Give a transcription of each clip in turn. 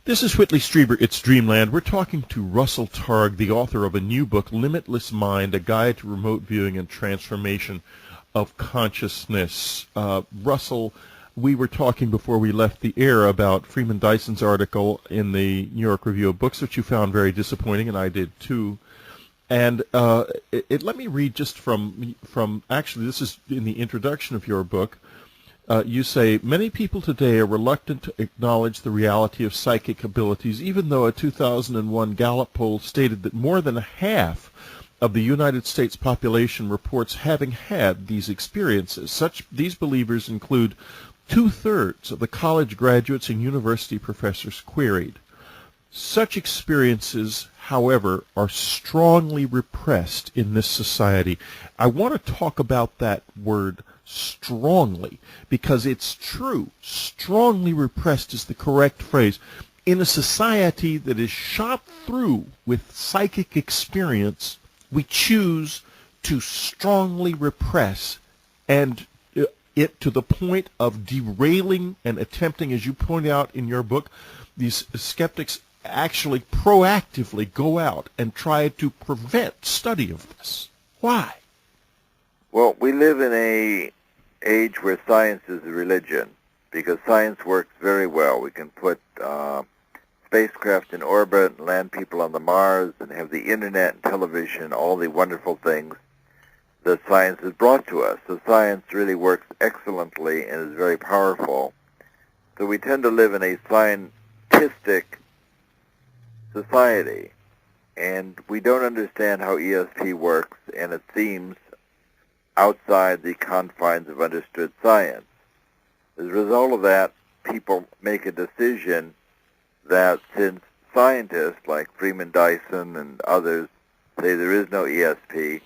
This is Whitley Strieber. It's Dreamland. We're talking to Russell Targ, the author of a new book, Limitless Mind, A Guide to Remote Viewing and Transformation of Consciousness. Russell, we were talking before we left the air about Freeman Dyson's article in the New York Review of Books, which you found very disappointing, and I did too. And let me read just from actually, this is in the introduction of your book. You say, many people today are reluctant to acknowledge the reality of psychic abilities, even though a 2001 Gallup poll stated that more than half of the United States population reports having had these experiences. These believers include 2/3 of the college graduates and university professors queried. Such experiences, however, are strongly repressed in this society. I want to talk about that word strongly, because it's true. Strongly repressed is the correct phrase. In a society that is shot through with psychic experience, we choose to strongly repress, and it to the point of derailing and attempting, as you point out in your book, these skeptics actually proactively go out and try to prevent study of this. Why? Well, we live in an age where science is a religion, because science works very well. We can put spacecraft in orbit and land people on the Mars and have the internet and television, all the wonderful things that science has brought to us. So science really works excellently and is very powerful. So we tend to live in a scientistic society, and we don't understand how ESP works, and it seems outside the confines of understood science. As a result of that, people make a decision that since scientists like Freeman Dyson and others say there is no ESP,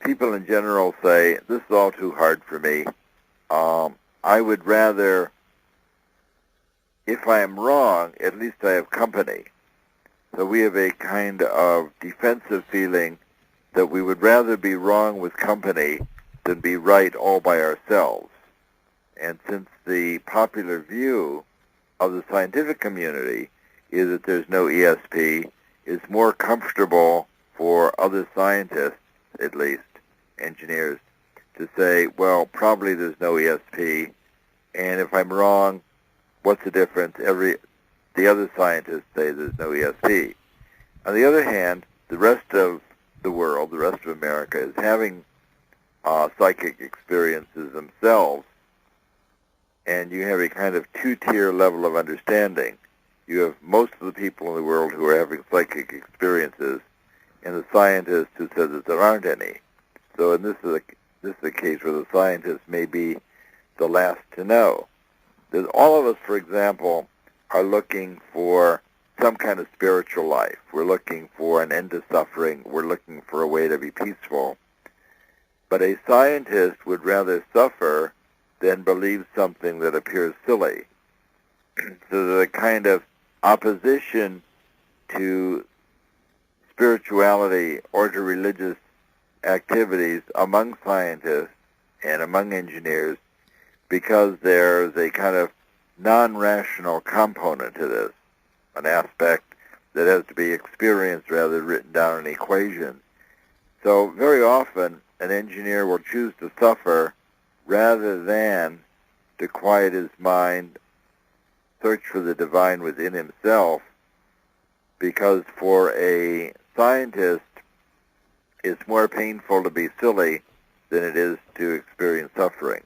people in general say, this is all too hard for me. I would rather, if I am wrong, at least I have company. So we have a kind of defensive feeling that we would rather be wrong with company than be right all by ourselves. And since the popular view of the scientific community is that there's no ESP, it's more comfortable for other scientists, at least engineers, to say, well, probably there's no ESP, and if I'm wrong, what's the difference? The other scientists say there's no ESP. On the other hand, the rest of the world, the rest of America, is having psychic experiences themselves, and you have a kind of two-tier level of understanding. You have most of the people in the world who are having psychic experiences, and the scientists who said that there aren't any. So this is a case where the scientists may be the last to know. There's all of us, for example, are looking for some kind of spiritual life. We're looking for an end to suffering. We're looking for a way to be peaceful. But a scientist would rather suffer than believe something that appears silly. So there's a kind of opposition to spirituality or to religious activities among scientists and among engineers, because there's a kind of non-rational component to this, an aspect that has to be experienced rather than written down in equations. So very often an engineer will choose to suffer rather than to quiet his mind, search for the divine within himself, because for a scientist it's more painful to be silly than it is to experience suffering.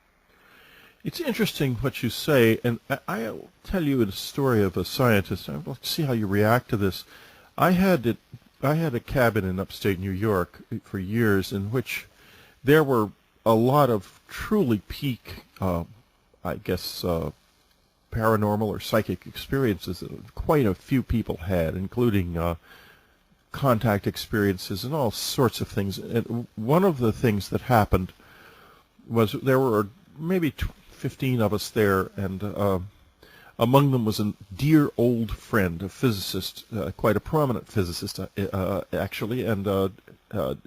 It's interesting what you say, and I'll tell you a story of a scientist. I'd like to see how you react to this. I had a cabin in upstate New York for years in which there were a lot of truly peak, paranormal or psychic experiences that quite a few people had, including contact experiences and all sorts of things. And one of the things that happened was there were maybe 15 of us there, and among them was a dear old friend, a physicist, quite a prominent physicist, actually, and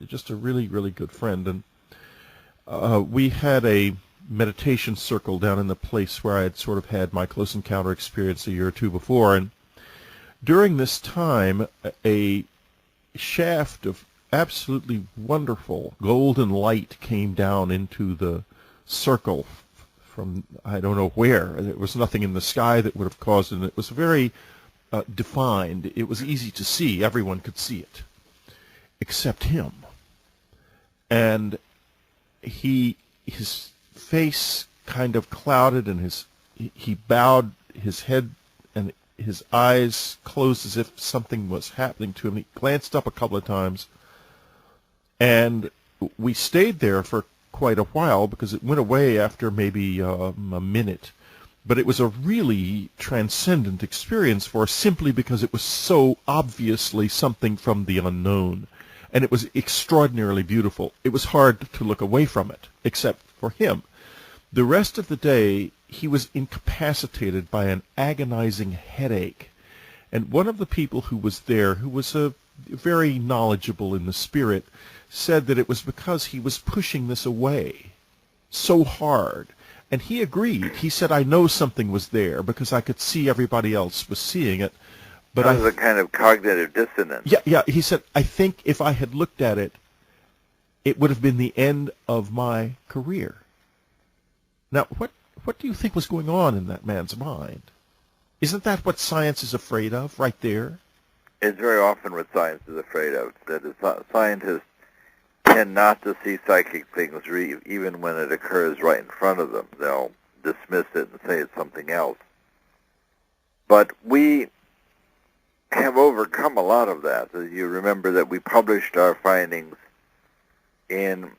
just a really, really good friend. And we had a meditation circle down in the place where I had sort of had my close encounter experience a year or two before, and During this time, a shaft of absolutely wonderful golden light came down into the circle from I don't know where. There was nothing in the sky that would have caused it. It was very defined. It was easy to see. Everyone could see it, except him. And his face kind of clouded, and he bowed his head, and his eyes closed as if something was happening to him. He glanced up a couple of times, and we stayed there for quite a while because it went away after maybe a minute. But it was a really transcendent experience for us simply because it was so obviously something from the unknown. And it was extraordinarily beautiful. It was hard to look away from it, except for him. The rest of the day, he was incapacitated by an agonizing headache. And one of the people who was there, who was very knowledgeable in the spirit, said that it was because he was pushing this away so hard. And he agreed. He said, I know something was there because I could see everybody else was seeing it. But that was a kind of cognitive dissonance. Yeah. He said, I think if I had looked at it, it would have been the end of my career. Now, what do you think was going on in that man's mind? Isn't that what science is afraid of, right there? It's very often what science is afraid of, that scientists tend not to see psychic things even when it occurs right in front of them. They'll dismiss it and say it's something else. But we have overcome a lot of that. As you remember that we published our findings in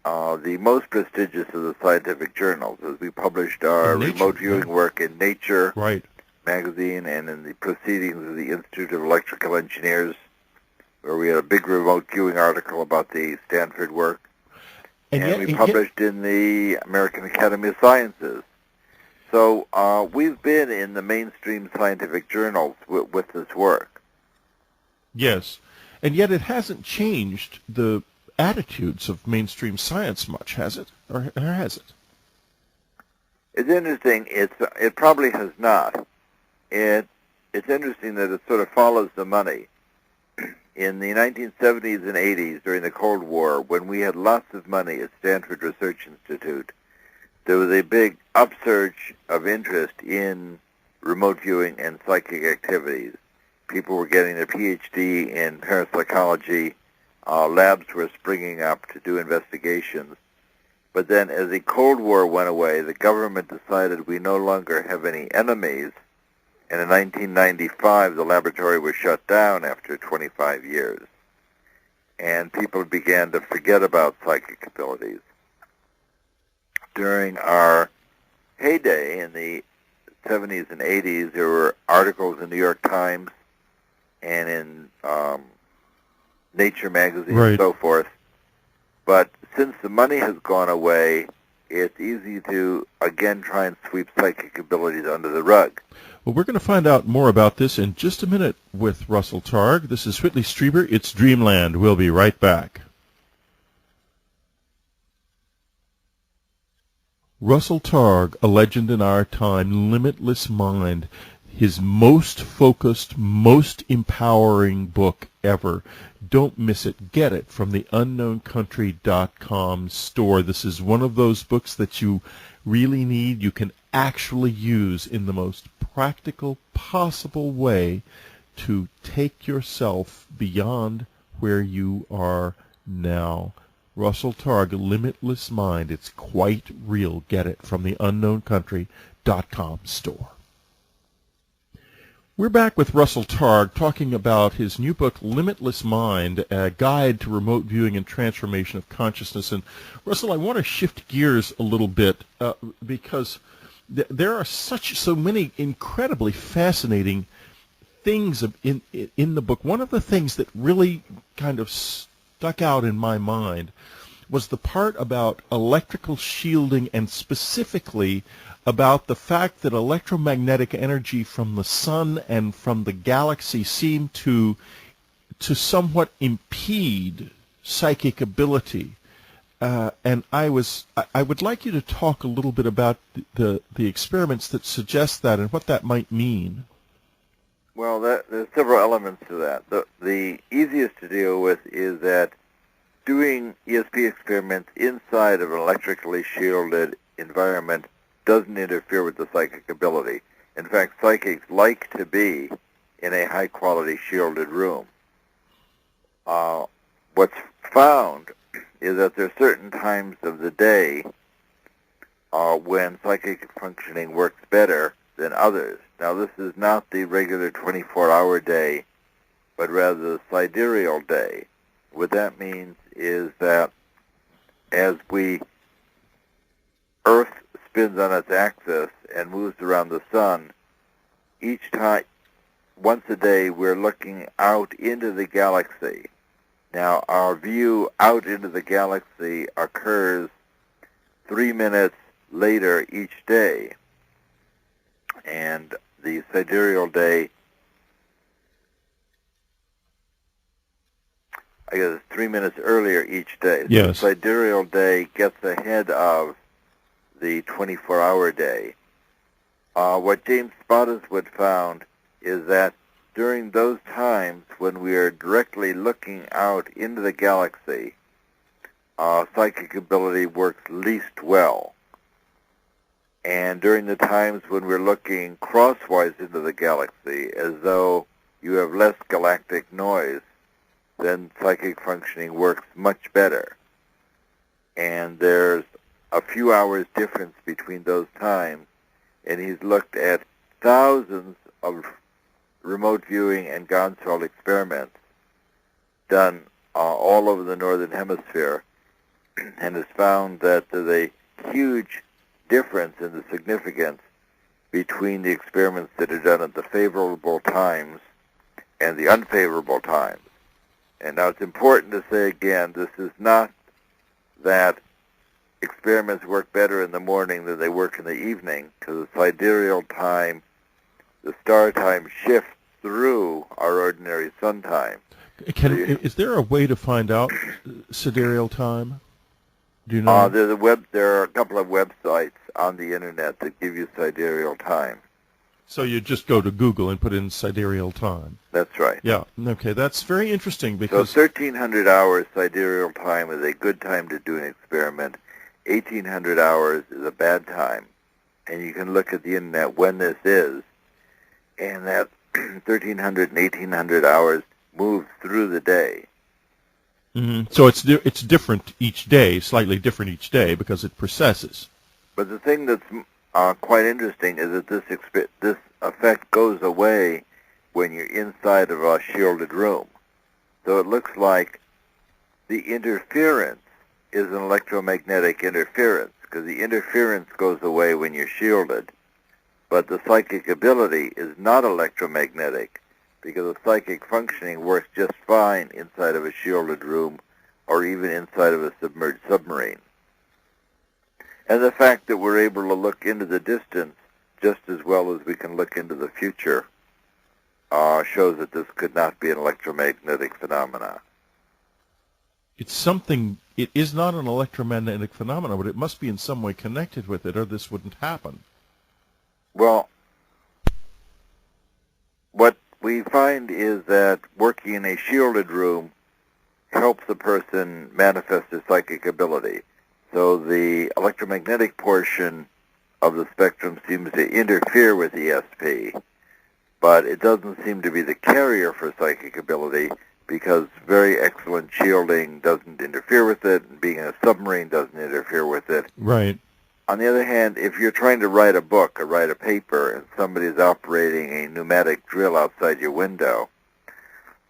the most prestigious of the scientific journals, as we published our remote viewing work in Nature magazine and in the Proceedings of the Institute of Electrical Engineers, where we had a big remote viewing article about the Stanford work. And we published in the American Academy of Sciences. So we've been in the mainstream scientific journals with this work. Yes, and yet it hasn't changed the attitudes of mainstream science much, has it? Or has it? It's interesting. It probably has not. It's interesting that it sort of follows the money. In the 1970s and 80s, during the Cold War, when we had lots of money at Stanford Research Institute, there was a big upsurge of interest in remote viewing and psychic activities. People were getting their PhD in parapsychology. Labs were springing up to do investigations. But then as the Cold War went away, the government decided we no longer have any enemies. And in 1995, the laboratory was shut down after 25 years. And people began to forget about psychic abilities. During our heyday in the 70s and 80s, there were articles in the New York Times and in Nature magazine and so forth. But since the money has gone away, it's easy to, again, try and sweep psychic abilities under the rug. Well, we're going to find out more about this in just a minute with Russell Targ. This is Whitley Strieber. It's Dreamland. We'll be right back. Russell Targ, a legend in our time, Limitless Mind, his most focused, most empowering book ever. Don't miss it. Get it from the unknowncountry.com store. This is one of those books that you really need. You can actually use in the most practical possible way to take yourself beyond where you are now. Russell Targ, Limitless Mind. It's quite real. Get it from the unknowncountry.com store. We're back with Russell Targ talking about his new book, Limitless Mind, a guide to remote viewing and transformation of consciousness. And Russell, I want to shift gears a little bit because there are so many incredibly fascinating things in the book. One of the things that really kind of stuck out in my mind was the part about electrical shielding, and specifically about the fact that electromagnetic energy from the sun and from the galaxy seemed to somewhat impede psychic ability. And I would like you to talk a little bit about the experiments that suggest that and what that might mean. Well, there's several elements to that. The easiest to deal with is that doing ESP experiments inside of an electrically shielded environment doesn't interfere with the psychic ability. In fact, psychics like to be in a high-quality shielded room. What's found is that there are certain times of the day when psychic functioning works better than others. Now, this is not the regular 24-hour day, but rather the sidereal day. What that means is that as Earth spins on its axis and moves around the sun, each time, once a day, we're looking out into the galaxy. Now, our view out into the galaxy occurs 3 minutes later each day, and the sidereal day, I guess it's 3 minutes earlier each day. Yes. So the sidereal day gets ahead of the 24-hour day. What James Spottiswoode found is that during those times when we are directly looking out into the galaxy, psychic ability works least well. And during the times when we're looking crosswise into the galaxy, as though you have less galactic noise, then psychic functioning works much better. And there's a few hours difference between those times, and he's looked at thousands of remote viewing and Ganzfeld experiments done all over the northern hemisphere, and has found that there's a huge difference in the significance between the experiments that are done at the favorable times and the unfavorable times. And now it's important to say again, this is not that experiments work better in the morning than they work in the evening, because the sidereal time, the star time, shifts through our ordinary sun time. Is there a way to find out sidereal time? Do you know? There are a couple of websites on the internet that give you sidereal time. So you just go to Google and put in sidereal time. That's right. Yeah. Okay, that's very interesting because... So 1,300 hours sidereal time is a good time to do an experiment. 1,800 hours is a bad time. And you can look at the internet when this is, and that 1,300 and 1,800 hours moves through the day. Mm-hmm. So it's different each day, slightly different each day, because it processes. But the thing that's quite interesting is that this effect goes away when you're inside of a shielded room. So it looks like the interference is an electromagnetic interference, because the interference goes away when you're shielded. But the psychic ability is not electromagnetic, because the psychic functioning works just fine inside of a shielded room or even inside of a submerged submarine. And the fact that we're able to look into the distance just as well as we can look into the future shows that this could not be an electromagnetic phenomena. It is not an electromagnetic phenomenon, but it must be in some way connected with it, or this wouldn't happen. Well, what we find is that working in a shielded room helps a person manifest their psychic ability. So the electromagnetic portion of the spectrum seems to interfere with ESP, but it doesn't seem to be the carrier for psychic ability, because very excellent shielding doesn't interfere with it, and being in a submarine doesn't interfere with it. Right. On the other hand, if you're trying to write a book or write a paper and somebody's operating a pneumatic drill outside your window,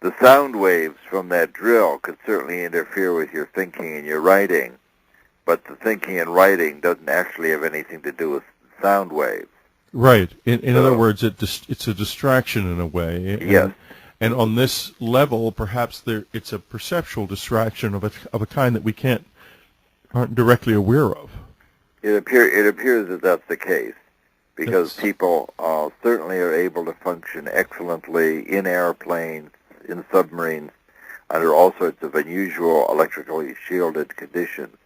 the sound waves from that drill could certainly interfere with your thinking and your writing, but the thinking and writing doesn't actually have anything to do with sound waves. Right. In other words, it's a distraction in a way. Yes. And on this level, perhaps it's a perceptual distraction of a kind that we aren't directly aware of. It appears that that's the case, because people certainly are able to function excellently in airplanes, in submarines, under all sorts of unusual electrically shielded conditions.